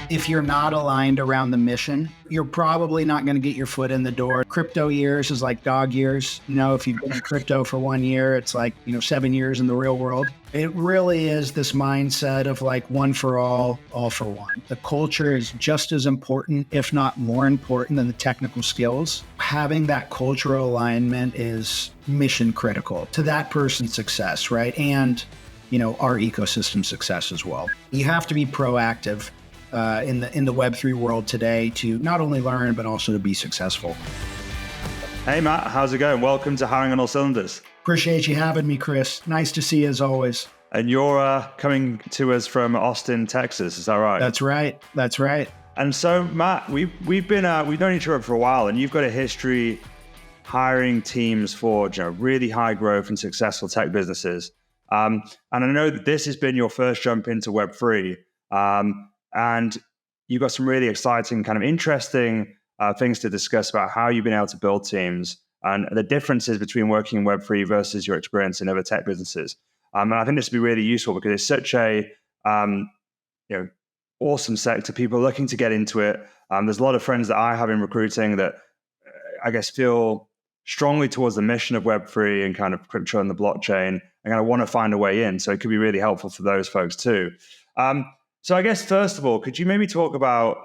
If you're not aligned around the mission, you're probably not going to get your foot in the door. Crypto years is like dog years. If you've been in crypto for 1 year, it's like, 7 years in the real world. It really is this mindset of like one for all for one. The culture is just as important, if not more important than the technical skills. Having that cultural alignment is mission critical to that person's success, right? And, our ecosystem success as well. You have to be proactive in the Web3 world today to not only learn, but also to be successful. Hey, Matt, how's it going? Welcome to Hiring on All Cylinders. Appreciate you having me, Chris. Nice to see you as always. And you're coming to us from Austin, Texas. Is that right? That's right. And so, Matt, we've known each other for a while, and you've got a history hiring teams for really high growth and successful tech businesses. And I know that this has been your first jump into Web3. And you've got some really exciting, kind of interesting things to discuss about how you've been able to build teams and the differences between working in Web3 versus your experience in other tech businesses. And I think this will be really useful because it's such a awesome sector. People are looking to get into it. There's a lot of friends that I have in recruiting that I guess feel strongly towards the mission of Web3 and kind of crypto and the blockchain and kind of want to find a way in. So it could be really helpful for those folks too. So I guess, first of all, could you maybe talk about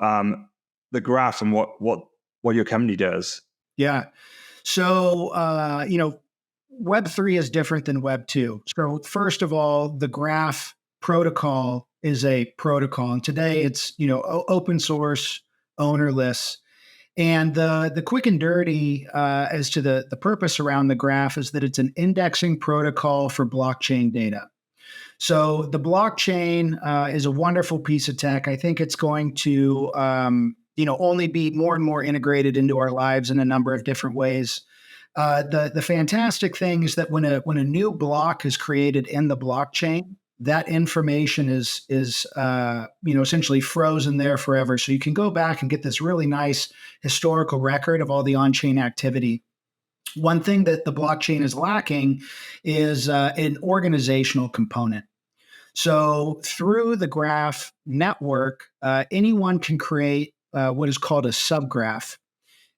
the graph and what your company does? Yeah. So, Web3 is different than Web2. So first of all, the graph protocol is a protocol. And today it's, open source, ownerless. And the quick and dirty as to the purpose around the graph is that it's an indexing protocol for blockchain data. So the blockchain is a wonderful piece of tech. I think it's going to, only be more and more integrated into our lives in a number of different ways. The fantastic thing is that when a new block is created in the blockchain, that information is essentially frozen there forever. So you can go back and get this really nice historical record of all the on-chain activity. One thing that the blockchain is lacking is an organizational component. So through the graph network, anyone can create what is called a subgraph.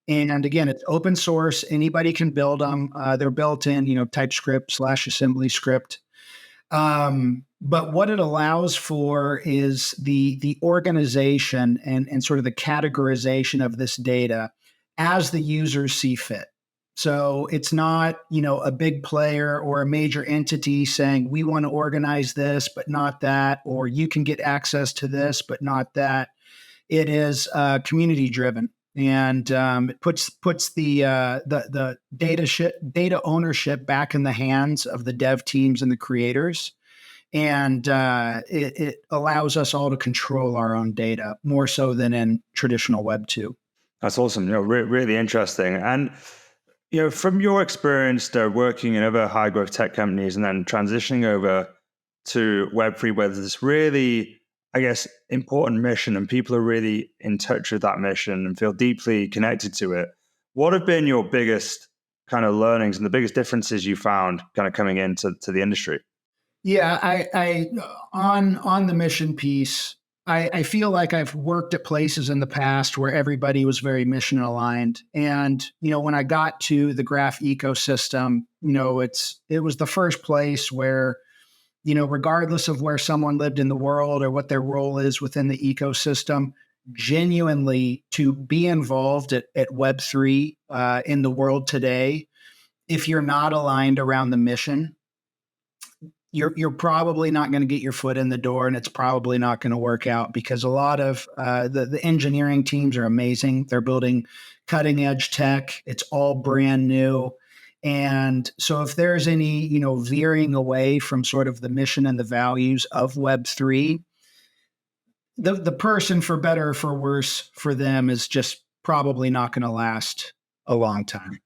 And again, it's open source. Anybody can build them. They're built in, TypeScript /assembly script. But what it allows for is the organization and sort of the categorization of this data as the users see fit. So it's not, a big player or a major entity saying, we want to organize this, but not that, or you can get access to this, but not that. It is community driven, and it puts the data ownership back in the hands of the dev teams and the creators. And it allows us all to control our own data more so than in traditional Web 2. That's awesome. Really interesting. And from your experience working in other high growth tech companies and then transitioning over to Web3, where there's this really, I guess, important mission and people are really in touch with that mission and feel deeply connected to it. What have been your biggest kind of learnings and the biggest differences you found kind of coming into the industry? Yeah, I on the mission piece, I feel like I've worked at places in the past where everybody was very mission aligned. And, when I got to the graph ecosystem, it was the first place where, regardless of where someone lived in the world or what their role is within the ecosystem, genuinely to be involved at Web3 in the world today, if you're not aligned around the mission, you're probably not going to get your foot in the door, and it's probably not going to work out because a lot of the engineering teams are amazing. They're building cutting edge tech. It's all brand new. And so if there's any, veering away from sort of the mission and the values of Web3, the person, for better or for worse, for them is just probably not going to last a long time.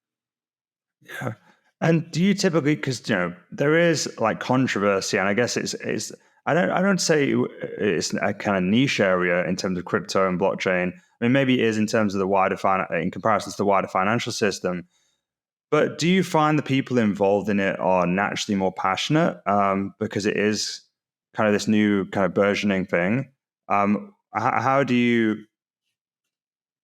Yeah. And do you typically, because there is like controversy, and I guess it's I don't say it's a kind of niche area in terms of crypto and blockchain. I mean, maybe it is in terms of the wider in comparison to the wider financial system. But do you find the people involved in it are naturally more passionate because it is kind of this new kind of burgeoning thing? And How do you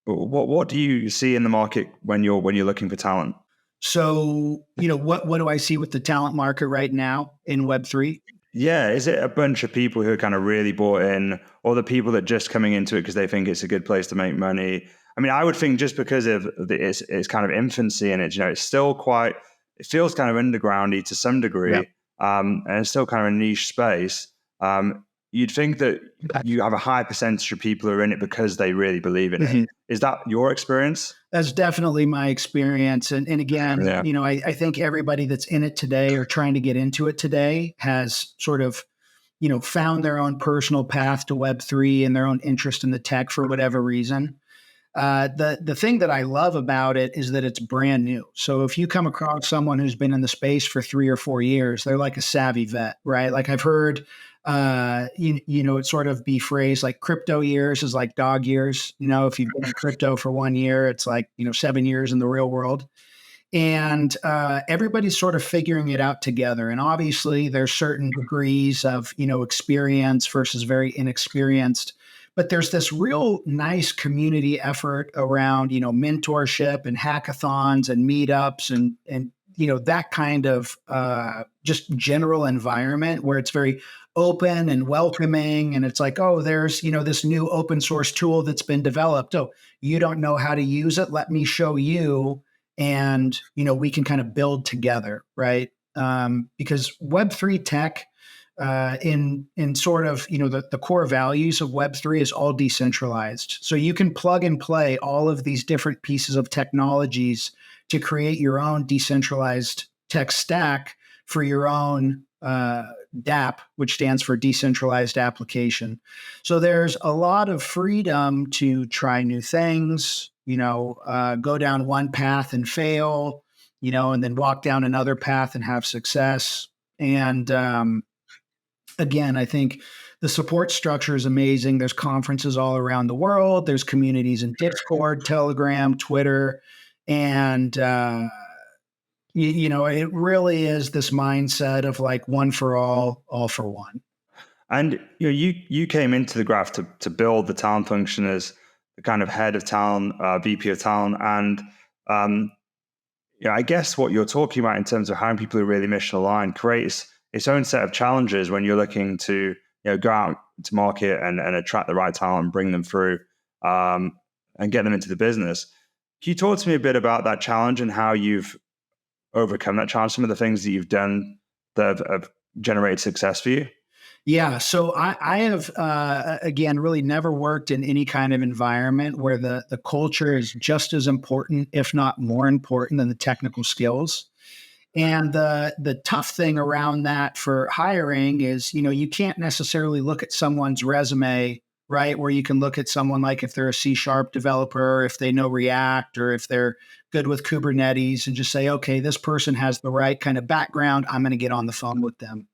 what do you see in the market when you're looking for talent? So, what do I see with the talent market right now in Web3? Yeah, is it a bunch of people who are kind of really bought in, or the people that just coming into it because they think it's a good place to make money? I mean, I would think just because of its kind of infancy and it's still quite, it feels kind of undergroundy to some Yeah. degree, and it's still kind of a niche space. You'd think that you have a high percentage of people who are in it because they really believe in it. Mhm. Is that your experience? That's definitely my experience. And again, Yeah. I think everybody that's in it today or trying to get into it today has sort of, found their own personal path to Web3 and their own interest in the tech for whatever reason. The thing that I love about it is that it's brand new. So if you come across someone who's been in the space for 3 or 4 years, they're like a savvy vet, right? Like I've heard, it sort of be phrased like crypto years is like dog years. If you've been in crypto for 1 year, it's like 7 years in the real world. And everybody's sort of figuring it out together. And obviously, there's certain degrees of experience versus very inexperienced. But there's this real nice community effort around mentorship and hackathons and meetups and that kind of just general environment where it's very open and welcoming, and it's like, oh, there's this new open source tool that's been developed. Oh, you don't know how to use it, let me show you, and we can kind of build together, right? Because Web3 tech, in sort of the core values of Web3 is all decentralized. So you can plug and play all of these different pieces of technologies to create your own decentralized tech stack for your own DApp, which stands for decentralized application. So there's a lot of freedom to try new things, go down one path and fail, and then walk down another path and have success. And again, I think the support structure is amazing. There's conferences all around the world. There's communities in Discord, Telegram, Twitter, and it really is this mindset of like one for all for one. And you came into the graph to build the talent function as the kind of head of talent, VP of talent, and I guess what you're talking about in terms of hiring people who are really mission aligned creates its own set of challenges when you're looking to go out to market and attract the right talent and bring them through, and get them into the business. Can you talk to me a bit about that challenge and how you've overcome that challenge? Some of the things that you've done that have generated success for you. Yeah. So I have, again, really never worked in any kind of environment where the culture is just as important, if not more important than the technical skills. And the tough thing around that for hiring is, you can't necessarily look at someone's resume, right? Where you can look at someone like if they're a C# developer, or if they know React, or if they're good with Kubernetes, and just say, okay, this person has the right kind of background. I'm going to get on the phone with them.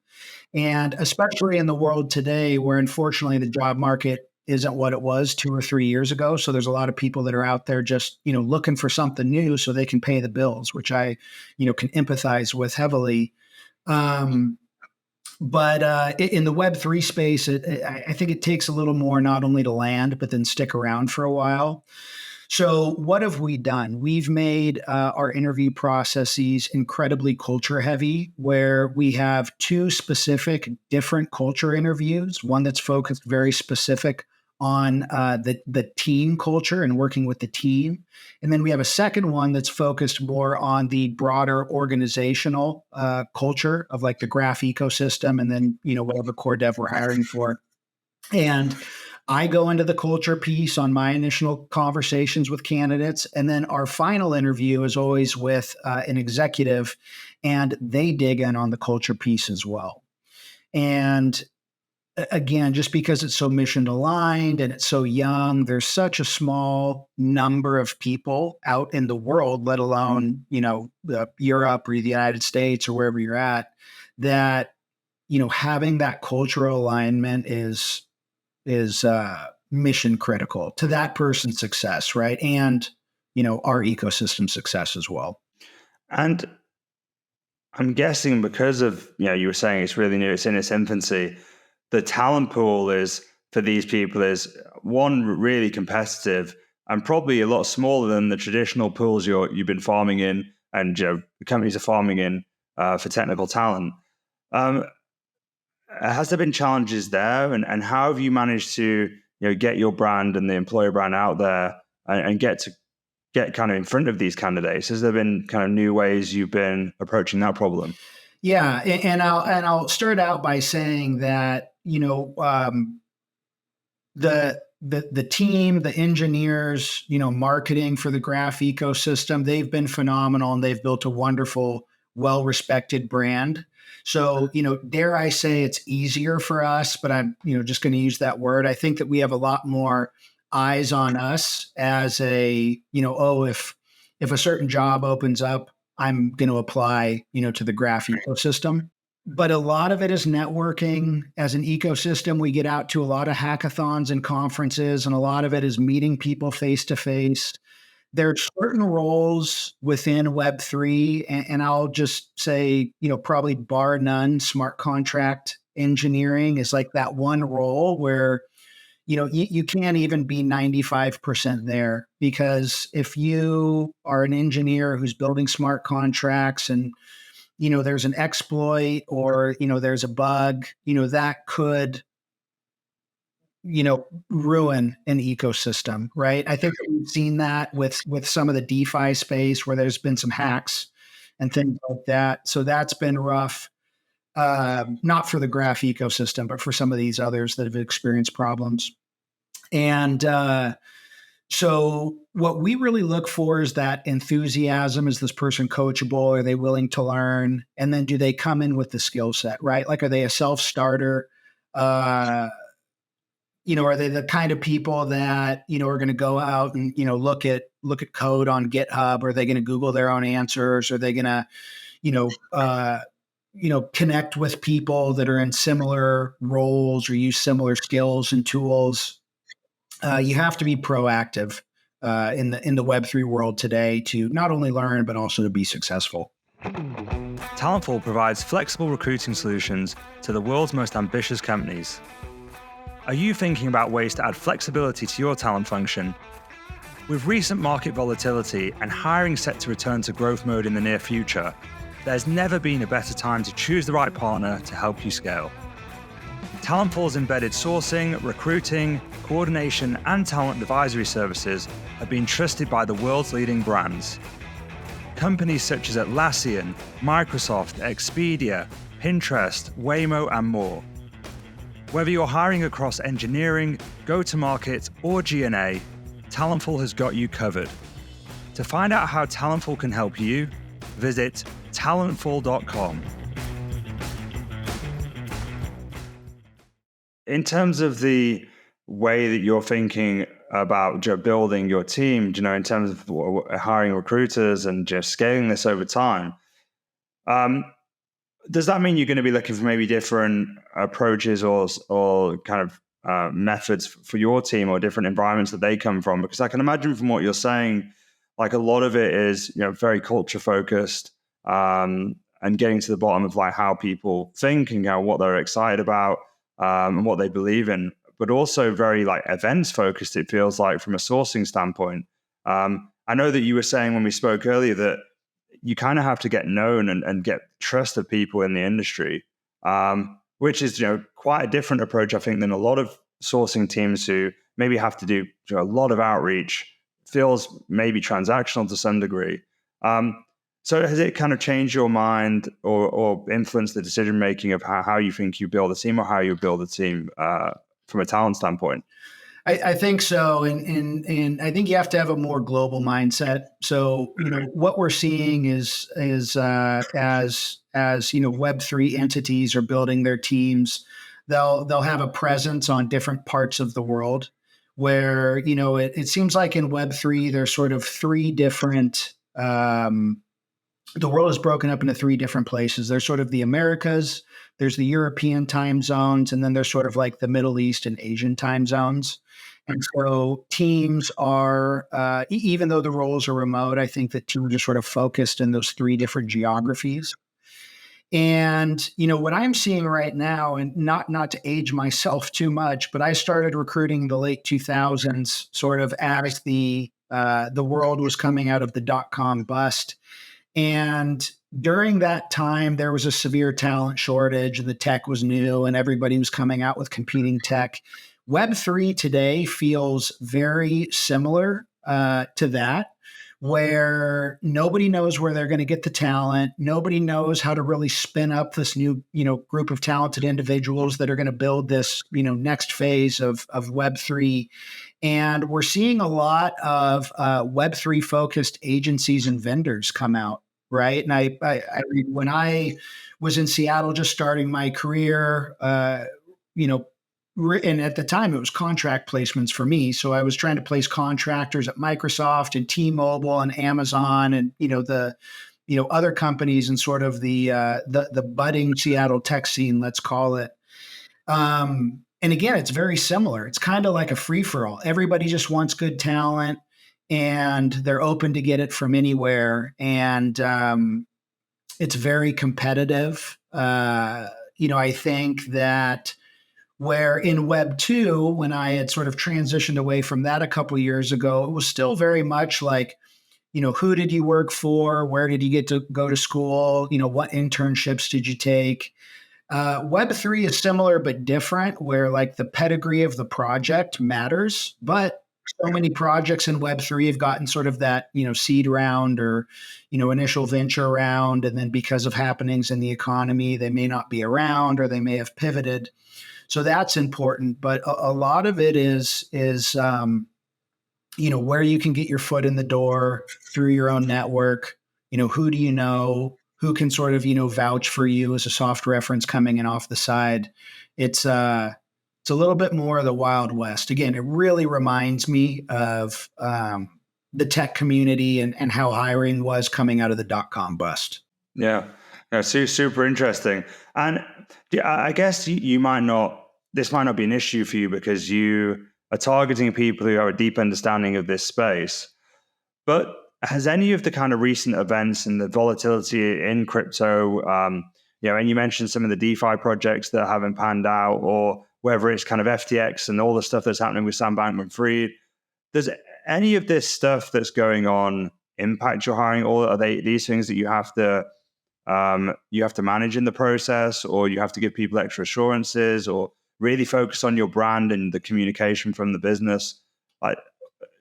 And especially in the world today, where unfortunately the job market isn't what it was 2 or 3 years ago. So there's a lot of people that are out there just, looking for something new so they can pay the bills, which I, can empathize with heavily. But in the Web3 space, I think it takes a little more not only to land, but then stick around for a while. So, what have we done? We've made our interview processes incredibly culture heavy, where we have two specific different culture interviews, one that's focused very specific on the team culture and working with the team. And then we have a second one that's focused more on the broader organizational culture of like the graph ecosystem and then, whatever core dev we're hiring for. And I go into the culture piece on my initial conversations with candidates. And then our final interview is always with an executive, and they dig in on the culture piece as well. And again, just because it's so mission aligned and it's so young, there's such a small number of people out in the world, let alone, Europe or the United States or wherever you're at, that, having that cultural alignment is mission critical to that person's success, right? And our ecosystem success as well. And I'm guessing because of you were saying it's really new, it's in its infancy. The talent pool is for these people is one, really competitive and probably a lot smaller than the traditional pools you've been farming in and the companies are farming in for technical talent. Has there been challenges there, and how have you managed to get your brand and the employer brand out there and get kind of in front of these candidates? Has there been kind of new ways you've been approaching that problem? Yeah, and I'll start out by saying that the team, the engineers, marketing for the graph ecosystem, they've been phenomenal and they've built a wonderful, well-respected brand. So, dare I say it's easier for us, but I'm, just going to use that word. I think that we have a lot more eyes on us as if a certain job opens up, I'm going to apply, to the graph ecosystem. But a lot of it is networking. As an ecosystem, we get out to a lot of hackathons and conferences, and a lot of it is meeting people face to face. There are certain roles within Web3, and I'll just say, probably bar none, smart contract engineering is like that one role where, you can't even be 95% there, because if you are an engineer who's building smart contracts and there's an exploit or, there's a bug, that could, ruin an ecosystem, right? I think that we've seen that with some of the DeFi space where there's been some hacks and things like that. So that's been rough, not for the graph ecosystem, but for some of these others that have experienced problems. And so what we really look for is that enthusiasm. Is this person coachable? Are they willing to learn? And then do they come in with the skill set, right? Like, are they a self-starter? Are they the kind of people that, are going to go out and, look at code on GitHub? Are they going to Google their own answers? Are they going to, connect with people that are in similar roles or use similar skills and tools? You have to be proactive in the Web3 world today to not only learn, but also to be successful. Talentful provides flexible recruiting solutions to the world's most ambitious companies. Are you thinking about ways to add flexibility to your talent function? With recent market volatility and hiring set to return to growth mode in the near future, there's never been a better time to choose the right partner to help you scale. Talentful's embedded sourcing, recruiting, coordination, and talent advisory services have been trusted by the world's leading brands. Companies such as Atlassian, Microsoft, Expedia, Pinterest, Waymo, and more. Whether you're hiring across engineering, go-to-market, or G&A, Talentful has got you covered. To find out how Talentful can help you, visit talentful.com. In terms of the way that you're thinking about building your team, in terms of hiring recruiters and just scaling this over time, does that mean you're going to be looking for maybe different approaches or kind of methods for your team or different environments that they come from? Because I can imagine from what you're saying, like a lot of it is very culture focused and getting to the bottom of like how people think and what they're excited about. And what they believe in, but also very like events focused, it feels like, from a sourcing standpoint. I know that you were saying when we spoke earlier that you kind of have to get known and get trust of people in the industry, which is quite a different approach, I think, than a lot of sourcing teams who maybe have to do a lot of outreach, feels maybe transactional to some degree. So has it kind of changed your mind or influenced the decision-making of how you think you build a team or how you build a team from a talent standpoint? I think so. And I think you have to have a more global mindset. So, what we're seeing is as Web3 entities are building their teams, they'll have a presence on different parts of the world where, it seems like in Web3, there's sort of three different, the world is broken up into three different places. There's sort of the Americas, there's the European time zones, and then there's sort of like the Middle East and Asian time zones. And so teams are, even though the roles are remote, I think that teams are sort of focused in those three different geographies. And what I'm seeing right now, and not to age myself too much, but I started recruiting in the late 2000s, sort of as the world was coming out of the dot-com bust. And during that time, there was a severe talent shortage, and the tech was new, and everybody was coming out with competing tech. Web3 today feels very similar to that, where nobody knows where they're going to get the talent. Nobody knows how to really spin up this new, group of talented individuals that are going to build this, next phase of Web3. And we're seeing a lot of Web3 focused agencies and vendors come out, right? And when I was in Seattle just starting my career, you know, and at the time it was contract placements for me. So I was trying to place contractors at Microsoft and T-Mobile and Amazon and the other companies and sort of the budding Seattle tech scene, let's call it. And again, it's very similar. It's kind of like a free for all. Everybody just wants good talent, and they're open to get it from anywhere. And it's very competitive. I think that where in Web 2, when I had sort of transitioned away from that a couple of years ago, it was still very much like, who did you work for? Where did you get to go to school? What internships did you take? Web3 is similar but different, where like the pedigree of the project matters, but so many projects in Web3 have gotten sort of that, seed round or, initial venture round. And then because of happenings in the economy, they may not be around or they may have pivoted. So that's important. But a lot of it is where you can get your foot in the door through your own network. Who do you know? Who can sort of, vouch for you as a soft reference coming in off the side. It's a little bit more of the Wild West. Again, it really reminds me of the tech community and how hiring was coming out of the dot-com bust. Yeah, super interesting. And I guess you might not, this might not be an issue for you because you are targeting people who have a deep understanding of this space. But has any of the kind of recent events and the volatility in crypto, and you mentioned some of the DeFi projects that haven't panned out, or whether it's kind of FTX and all the stuff that's happening with Sam Bankman-Fried, does any of this stuff that's going on impact your hiring, or are they these things that you have to manage in the process, or you have to give people extra assurances, or really focus on your brand and the communication from the business? Like,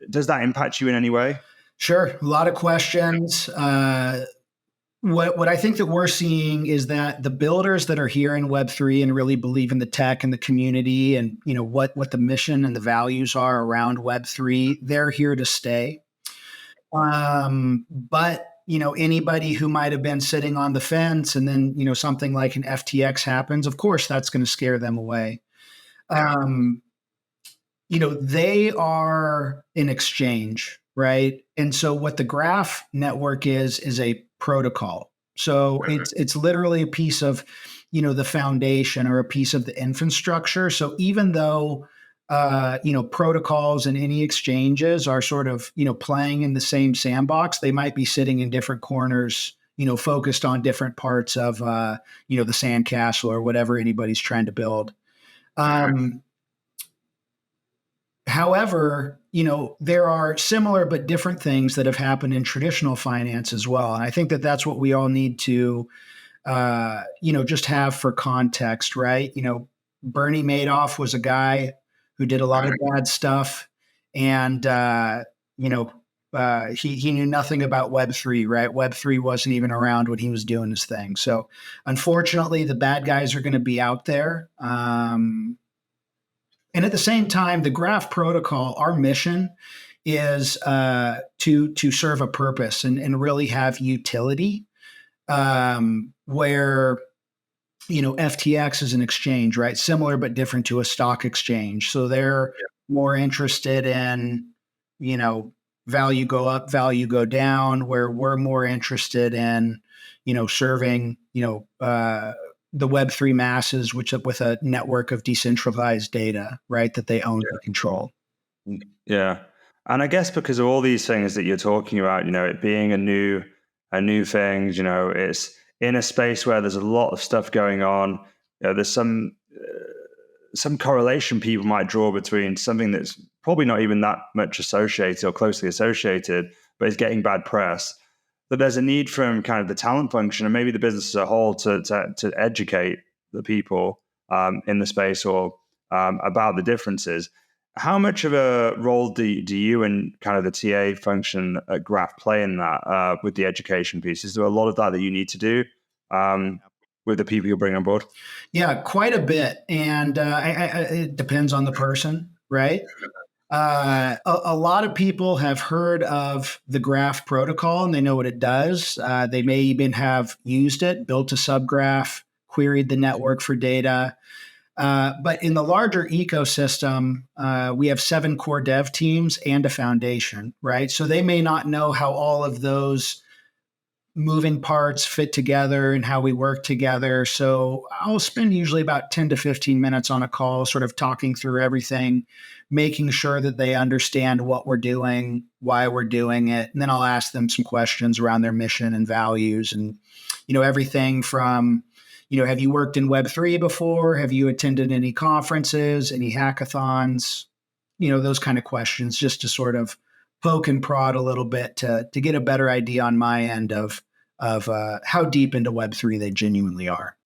does that impact you in any way? Sure. A lot of questions. What I think that we're seeing is that the builders that are here in Web3 and really believe in the tech and the community and, what the mission and the values are around Web3, they're here to stay. But, anybody who might have been sitting on the fence and then, something like an FTX happens, of course, that's going to scare them away. They are an exchange, right? And so what the Graph network is a protocol. So it's literally a piece of, the foundation or a piece of the infrastructure. So even though, protocols and any exchanges are sort of, playing in the same sandbox, they might be sitting in different corners, focused on different parts of, the sandcastle or whatever anybody's trying to build. However, there are similar but different things that have happened in traditional finance as well. And I think that that's what we all need to, just have for context, right? Bernie Madoff was a guy who did a lot of bad stuff, and, he knew nothing about Web3, right? Web3 wasn't even around when he was doing his thing. So unfortunately, the bad guys are going to be out there. And at the same time, the Graph protocol, our mission is to serve a purpose and really have utility, where FTX is an exchange, right? Similar but different to a stock exchange. So they're more interested in value go up, value go down, where we're more interested in serving the Web3 masses, which with a network of decentralized data, right, that they own and control. Yeah. And I guess because of all these things that you're talking about, it being a new thing, in a space where there's a lot of stuff going on. There's some correlation people might draw between something that's probably not even that much associated or closely associated, but is getting bad press. That there's a need from kind of the talent function and maybe the business as a whole to educate the people in the space or about the differences. How much of a role do you and kind of the TA function at Graph play in that with the education piece? Is there a lot of that you need to do with the people you bring on board? Yeah, quite a bit. And it depends on the person, right? A lot of people have heard of the Graph protocol and they know what it does. They may even have used it, built a subgraph, queried the network for data. But in the larger ecosystem, we have 7 core dev teams and a foundation, right? So they may not know how all of those moving parts fit together and how we work together. So I'll spend usually about 10 to 15 minutes on a call, sort of talking through everything, making sure that they understand what we're doing, why we're doing it. And then I'll ask them some questions around their mission and values and, everything from, have you worked in Web3 before? Have you attended any conferences, any hackathons? Those kind of questions just to sort of poke and prod a little bit to get a better idea on my end of how deep into Web3 they genuinely are.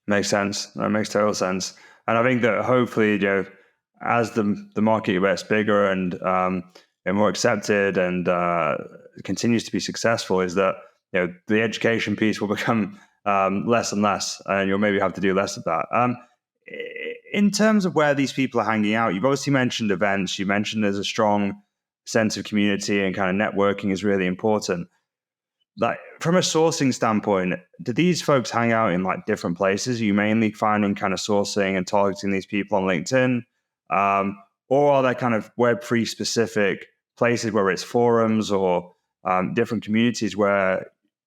Makes sense. That makes total sense. And I think that hopefully, as the market gets bigger and more accepted and continues to be successful, is that the education piece will become less and less, and you'll maybe have to do less of that. In terms of where these people are hanging out, you've obviously mentioned events. You mentioned there's a strong sense of community and kind of networking is really important. Like from a sourcing standpoint, do these folks hang out in like different places? Are you mainly finding kind of sourcing and targeting these people on LinkedIn? Or are there kind of Web3 specific places where it's forums or different communities where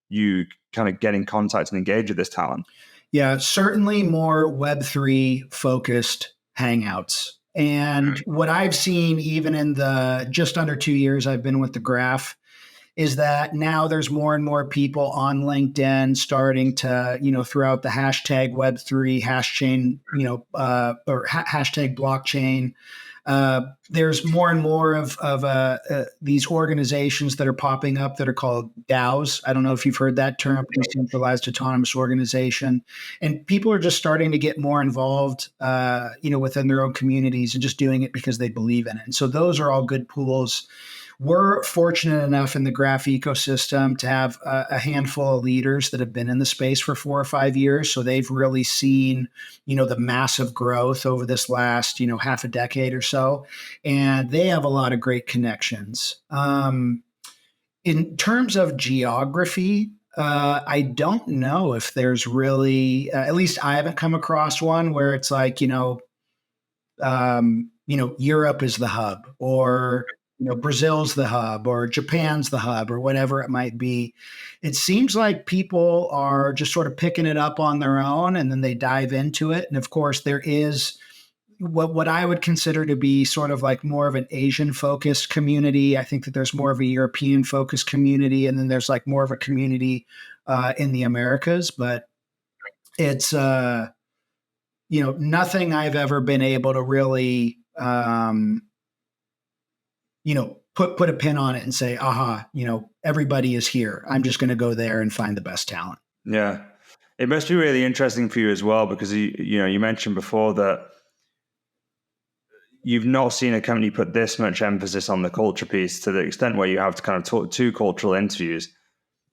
you kind of get in contact and engage with this talent? Yeah, certainly more Web3 focused hangouts. And what I've seen, even in the just under 2 years I've been with the Graph, is that now there's more and more people on LinkedIn starting to, throughout the hashtag Web3, hashtag blockchain. There's more and more of these organizations that are popping up that are called DAOs. I don't know if you've heard that term, decentralized autonomous organization. And people are just starting to get more involved, within their own communities and just doing it because they believe in it. And so those are all good pools. We're fortunate enough in the Graph ecosystem to have a handful of leaders that have been in the space for 4 or 5 years. So they've really seen, the massive growth over this last, half a decade or so. And they have a lot of great connections. In terms of geography, I don't know if there's really, at least I haven't come across one where it's like, Europe is the hub, or Brazil's the hub, or Japan's the hub, or whatever it might be. It seems like people are just sort of picking it up on their own and then they dive into it. And of course, there is what I would consider to be sort of like more of an Asian focused community. I think that there's more of a European focused community, and then there's like more of a community in the Americas. But it's nothing I've ever been able to really put a pin on it and say, aha, everybody is here. I'm just going to go there and find the best talent. Yeah. It must be really interesting for you as well, because you mentioned before that you've not seen a company put this much emphasis on the culture piece to the extent where you have to kind of talk 2 cultural interviews.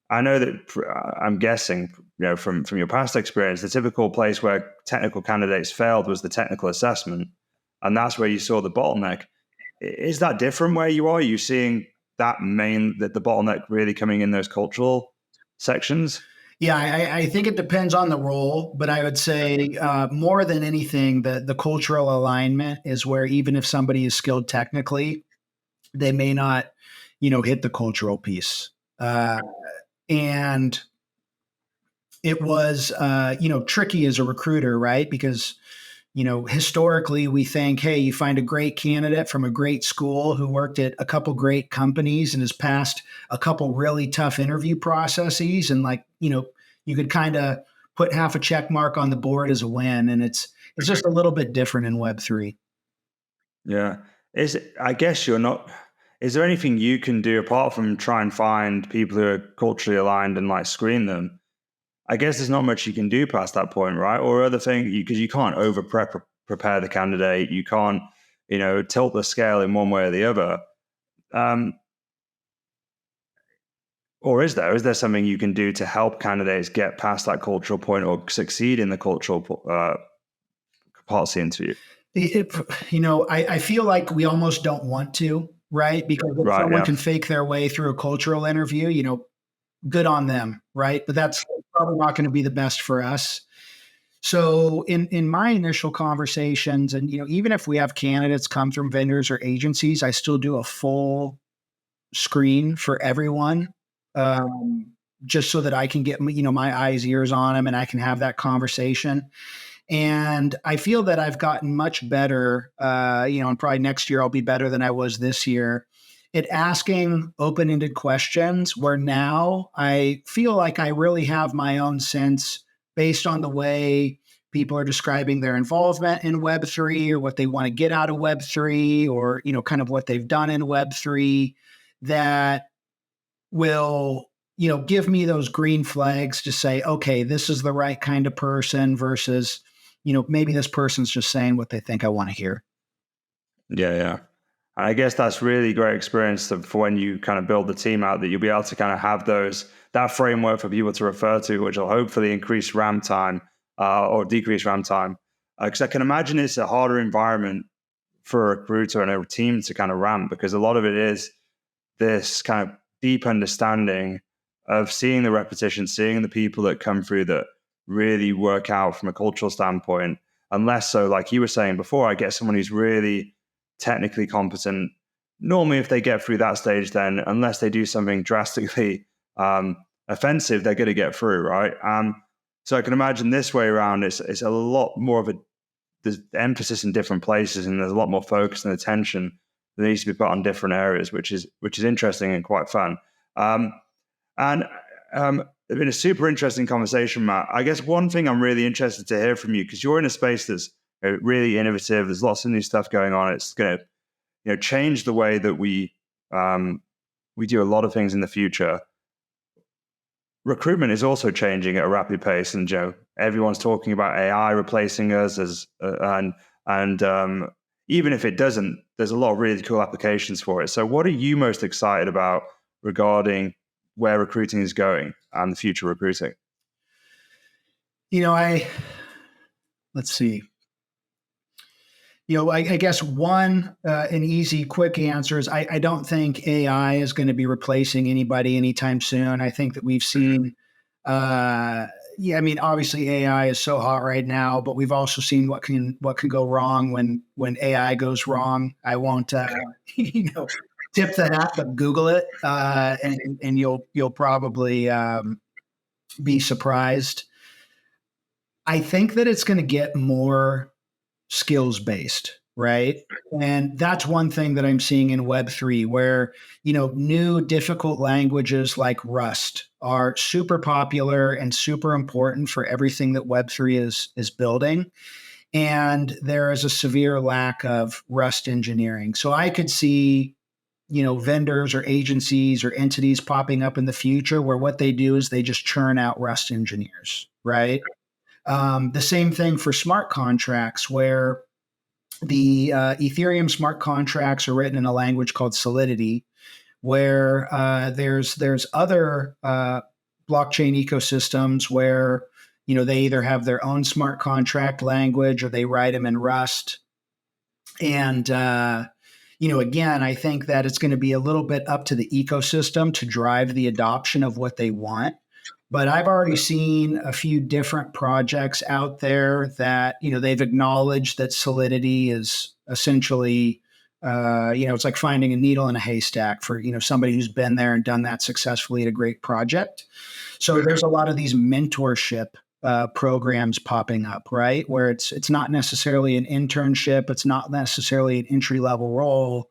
I know that I'm guessing, from your past experience, the typical place where technical candidates failed was the technical assessment. And that's where you saw the bottleneck. Is that different where you are? Are you seeing that the bottleneck really coming in those cultural sections? Yeah, I think it depends on the role, but I would say more than anything, the cultural alignment is where even if somebody is skilled technically, they may not, hit the cultural piece. And it was, tricky as a recruiter, right? Because historically we think, hey, you find a great candidate from a great school who worked at a couple great companies and has passed a couple really tough interview processes. And you could kind of put half a check mark on the board as a win, and it's just a little bit different in Web3. Yeah. I guess you're not, is there anything you can do apart from try and find people who are culturally aligned and like screen them? I guess there's not much you can do past that point, right? Or other thing, because you can't prepare the candidate. You can't, tilt the scale in one way or the other. Or is there something you can do to help candidates get past that cultural point or succeed in the cultural parts of the interview? I feel like we almost don't want to, right? Because if Right. someone Yeah. can fake their way through a cultural interview, good on them, right? But that's probably not going to be the best for us. So in my initial conversations, and even if we have candidates come from vendors or agencies, I still do a full screen for everyone, just so that I can get my eyes, ears on them, and I can have that conversation. And I feel that I've gotten much better, and probably next year I'll be better than I was this year at asking open-ended questions, where now I feel like I really have my own sense based on the way people are describing their involvement in Web3 or what they want to get out of Web3 or, kind of what they've done in Web3 that will give me those green flags to say, okay, this is the right kind of person versus maybe this person's just saying what they think I want to hear. Yeah, yeah. And I guess that's really great experience for when you kind of build the team out, that you'll be able to kind of have that framework for people to refer to, which will hopefully increase RAM time or decrease RAM time. Because I can imagine it's a harder environment for a recruiter and a team to kind of ramp, because a lot of it is this kind of deep understanding of seeing the repetition, seeing the people that come through that really work out from a cultural standpoint. Unless so, like you were saying before, I get someone who's really technically competent. Normally, if they get through that stage, then unless they do something drastically offensive, they're going to get through, right? So I can imagine this way around, it's a lot more of there's emphasis in different places, and there's a lot more focus and attention that needs to be put on different areas, which is interesting and quite fun. It's been a super interesting conversation, Matt. I guess one thing I'm really interested to hear from you, because you're in a space that's really innovative. There's lots of new stuff going on. It's going to change the way that we do a lot of things in the future. Recruitment is also changing at a rapid pace, and everyone's talking about AI replacing us and even if it doesn't, there's a lot of really cool applications for it. So what are you most excited about regarding where recruiting is going and the future recruiting? Let's see. I guess an easy, quick answer is I don't think AI is going to be replacing anybody anytime soon. I think that we've seen, obviously AI is so hot right now, but we've also seen what can go wrong when AI goes wrong. I won't, tip the hat, but Google it, and you'll probably be surprised. I think that it's going to get more skills based, right? And that's one thing that I'm seeing in Web3, where, new difficult languages like Rust are super popular and super important for everything that Web3 is building. And there is a severe lack of Rust engineering. So I could see, vendors or agencies or entities popping up in the future where what they do is they just churn out Rust engineers, right? The same thing for smart contracts, where the Ethereum smart contracts are written in a language called Solidity, where there's other blockchain ecosystems where they either have their own smart contract language or they write them in Rust. And again, I think that it's going to be a little bit up to the ecosystem to drive the adoption of what they want. But I've already seen a few different projects out there that, they've acknowledged that Solidity is essentially, it's like finding a needle in a haystack for, somebody who's been there and done that successfully at a great project. So there's a lot of these mentorship programs popping up, right? Where it's not necessarily an internship. It's not necessarily an entry-level role.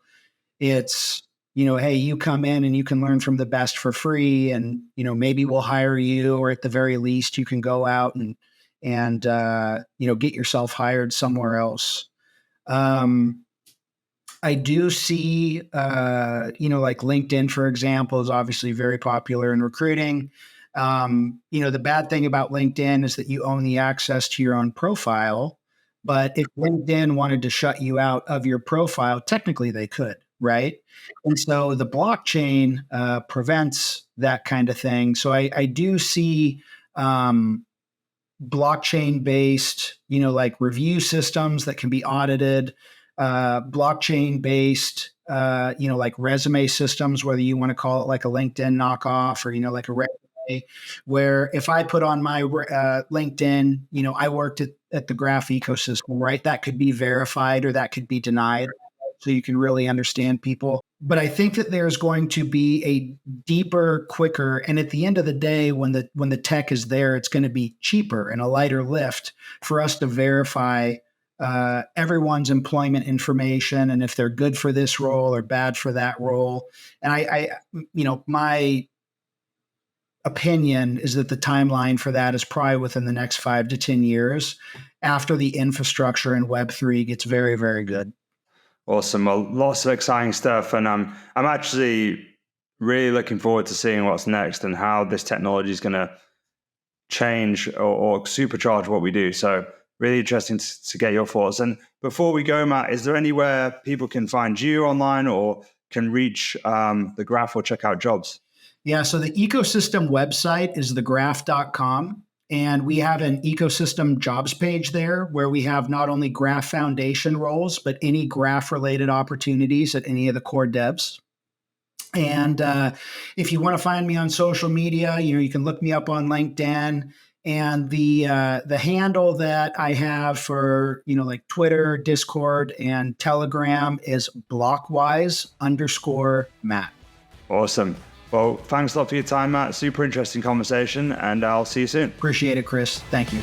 It's hey, you come in and you can learn from the best for free, and maybe we'll hire you, or at the very least, you can go out and get yourself hired somewhere else. I do see, like LinkedIn, for example, is obviously very popular in recruiting. The bad thing about LinkedIn is that you own the access to your own profile. But if LinkedIn wanted to shut you out of your profile, technically they could, right? And so the blockchain prevents that kind of thing. So I do see blockchain based, like review systems that can be audited, blockchain based, like resume systems, whether you want to call it like a LinkedIn knockoff or, like a resume, where if I put on my LinkedIn, I worked at the graph ecosystem, right? That could be verified or that could be denied. So you can really understand people. But I think that there's going to be a deeper, quicker, and at the end of the day, when the tech is there, it's going to be cheaper and a lighter lift for us to verify everyone's employment information and if they're good for this role or bad for that role. And my opinion is that the timeline for that is probably within the next 5 to 10 years after the infrastructure in Web3 gets very, very good. Awesome. Well, lots of exciting stuff. And I'm actually really looking forward to seeing what's next and how this technology is going to change or supercharge what we do. So really interesting to get your thoughts. And before we go, Matt, is there anywhere people can find you online or can reach the Graph or check out jobs? Yeah, so the ecosystem website is thegraph.com. And we have an ecosystem jobs page there where we have not only Graph Foundation roles, but any Graph related opportunities at any of the core devs. And if you want to find me on social media, you can look me up on LinkedIn. And the handle that I have for like Twitter, Discord, and Telegram is blockwise_Matt. Awesome. Well, thanks a lot for your time, Matt. Super interesting conversation, and I'll see you soon. Appreciate it, Chris. Thank you.